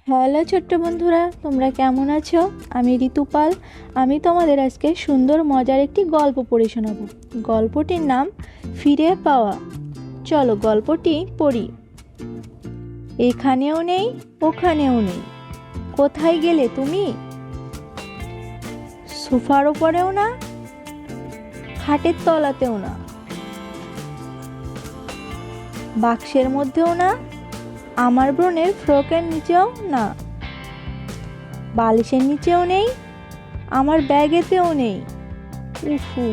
Hello ছোট্ট বন্ধুরা, তোমরা কেমন আছো? আমি ঋতুপাল। আমি তোমাদের আজকে সুন্দর মজার একটি গল্প পড়ে শোনাবো। গল্পটির নাম ফিরে পাওয়া। চলো গল্পটি পড়ি। এখানেও নেই, ওখানেও নেই, কোথায় গেলে তুমি? সোফার ওপরেও না, খাটের তলাতেও না, বাক্সের মধ্যেও না, আমার বোনের ফ্রকের নিচেও না, বালিশের নিচেও নেই, আমার ব্যাগেতেও নেই। উফু,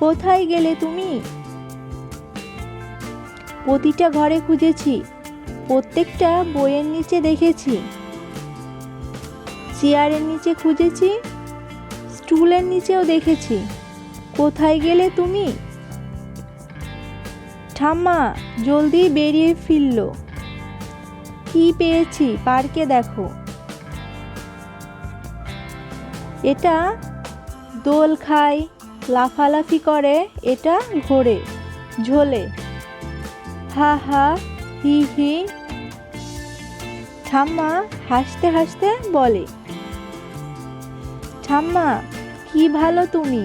কোথায় গেলে তুমি? প্রতিটা ঘরে খুঁজেছি, প্রত্যেকটা বইয়ের নিচে দেখেছি, চেয়ারের নিচে খুঁজেছি, স্টুলের নিচেও দেখেছি। কোথায় গেলে তুমি? ঠাম্মা জলদি বেরিয়ে ফিরল। কি পেয়েছি পার্কে দেখো। এটা দোল খায়, লাফালাফি করে, এটা ঘোরে ঝোলে, হা হা হি হি। ঠাম্মা হাসতে হাসতে বলে, ঠাম্মা কি ভালো তুমি,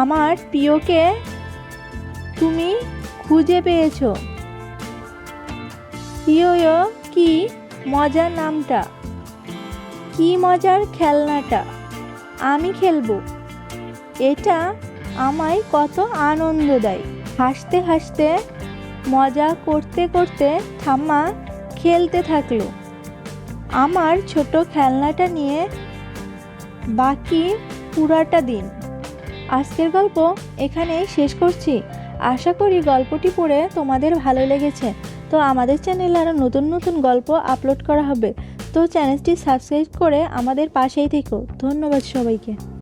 আমার প্রিয়কে তুমি খুঁজে পেয়েছো। প্রিয় কি মজার নামটা, কি মজার খেলনাটা, আমি খেলবো, এটা আমায় কত আনন্দ দেয়। হাসতে হাসতে মজা করতে করতে ঠাম্মা খেলতে থাকলো আমার ছোট খেলনাটা নিয়ে বাকি পুরাটা দিন। আজকের গল্প এখানেই শেষ করছি। আশা করি গল্পটি পড়ে তোমাদের ভালো লেগেছে। তো আমাদের চ্যানেলে আরও নতুন নতুন গল্প আপলোড করা হবে। তো চ্যানেলটি সাবস্ক্রাইব করে আমাদের পাশেই থেকো। ধন্যবাদ সবাইকে।